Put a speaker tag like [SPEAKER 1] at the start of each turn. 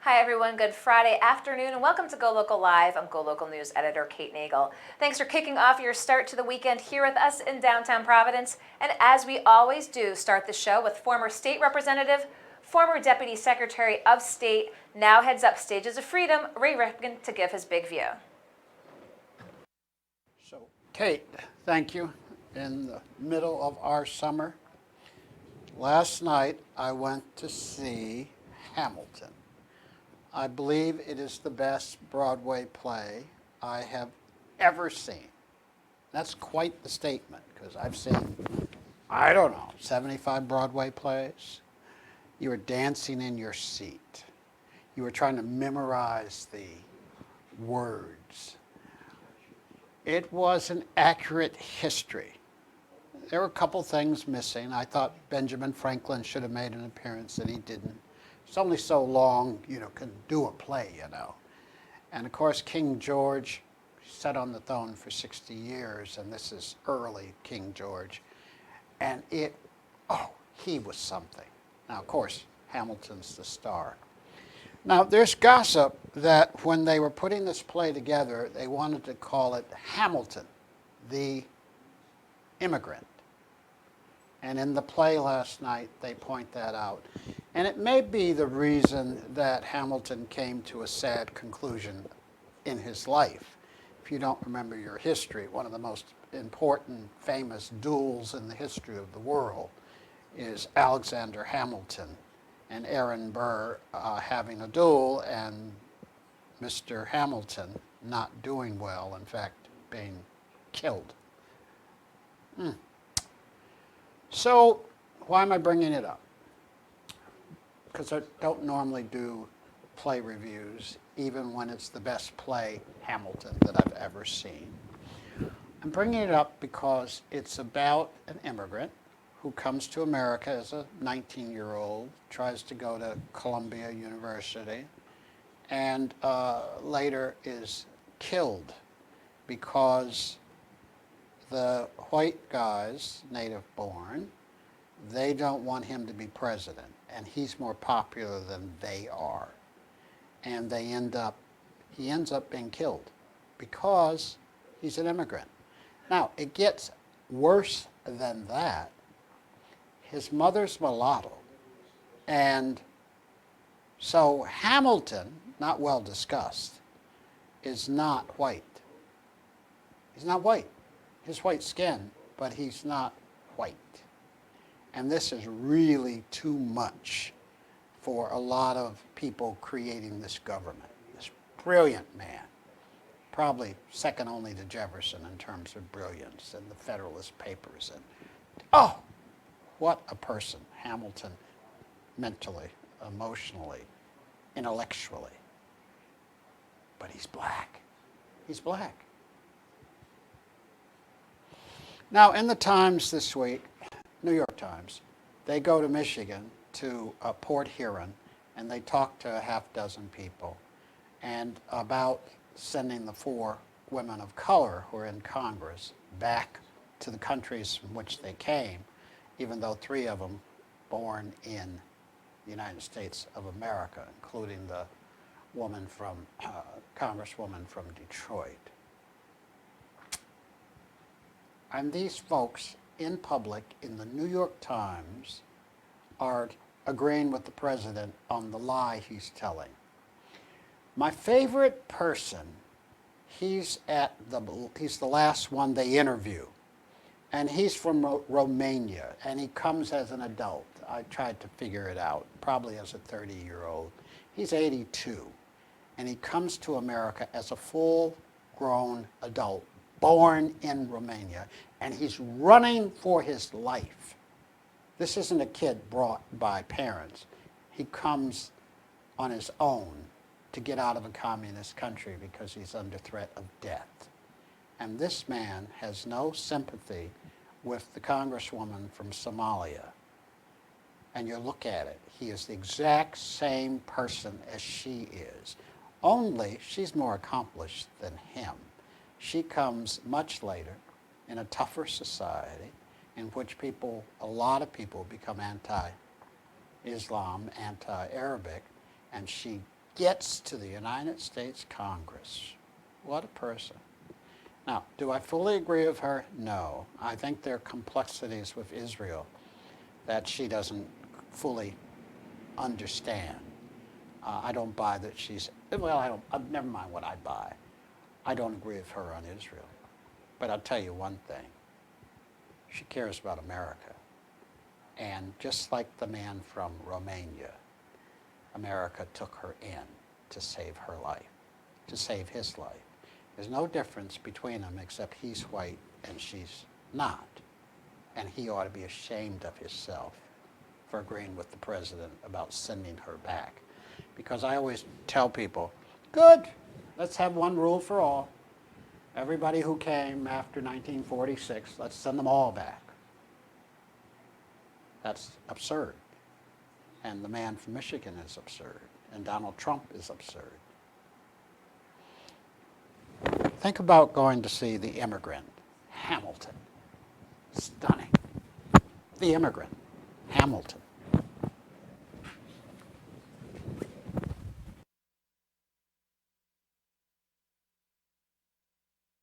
[SPEAKER 1] Hi everyone, good Friday afternoon and welcome to GoLocal Live. I'm GoLocal News Editor Kate Nagel. Thanks for kicking off your start to the weekend here with us in downtown Providence. And as we always do, start the show with former state representative, former Deputy Secretary of State, now heads up Stages of Freedom, Rickman, to give his big view.
[SPEAKER 2] So, Kate, thank you. In the middle of our summer, last night I went to see Hamilton. I believe it is the best Broadway play I have ever seen. That's quite the statement, because I've seen, 75 Broadway plays. You were dancing in your seat. You were trying to memorize the words. It was an accurate history. There were a couple things missing. I thought Benjamin Franklin should have made an appearance, and he didn't. It's only so long, can do a play, And of course, King George sat on the throne for 60 years, and this is early King George. And he was something. Now, of course, Hamilton's the star. Now, there's gossip that when they were putting this play together, they wanted to call it Hamilton, the Immigrant. And in the play last night, they point that out. And it may be the reason that Hamilton came to a sad conclusion in his life. If you don't remember your history, one of the most important, famous duels in the history of the world is Alexander Hamilton and Aaron Burr having a duel, and Mr. Hamilton not doing well, in fact, being killed. So, why am I bringing it up? Because I don't normally do play reviews, even when it's the best play, Hamilton, that I've ever seen. I'm bringing it up because it's about an immigrant who comes to America as a 19-year-old, tries to go to Columbia University, and later is killed because the white guys, native born, they don't want him to be president, and he's more popular than they are. And he ends up being killed because he's an immigrant. Now, it gets worse than that. His mother's mulatto. And so Hamilton, not well discussed, is not white. He's not white. His white skin, but he's not white. And this is really too much for a lot of people creating this government. This brilliant man, probably second only to Jefferson in terms of brilliance and the Federalist Papers. And what a person, Hamilton, mentally, emotionally, intellectually. But he's black. He's black. Now, in the Times this week, New York Times, they go to Michigan, to Port Huron, and they talk to a half dozen people and about sending the 4 women of color who are in Congress back to the countries from which they came, even though 3 of them born in the United States of America, including the woman from, Congresswoman from Detroit. And these folks in public in the New York Times are agreeing with the president on the lie he's telling. My favorite person, he's the last one they interview. And he's from Romania, and he comes as an adult. I tried to figure it out, probably as a 30-year-old. He's 82, and he comes to America as a full-grown adult, born in Romania, and he's running for his life. This isn't a kid brought by parents. He comes on his own to get out of a communist country because he's under threat of death. And this man has no sympathy with the Congresswoman from Somalia. And you look at it, he is the exact same person as she is, only she's more accomplished than him. She comes much later in a tougher society in which a lot of people become anti-Islam, anti-Arabic, and she gets to the United States Congress. What a person. Now, do I fully agree with her? No. I think there are complexities with Israel that she doesn't fully understand. I don't buy that she's, well, never mind what I buy. I don't agree with her on Israel. But I'll tell you one thing. She cares about America. And just like the man from Romania, America took her in to save her life, to save his life. There's no difference between them except he's white and she's not. And he ought to be ashamed of himself for agreeing with the president about sending her back. Because I always tell people, good, let's have one rule for all. Everybody who came after 1946, let's send them all back. That's absurd. And the man from Michigan is absurd. And Donald Trump is absurd. Think about going to see The Immigrant, Hamilton. Stunning. The Immigrant, Hamilton.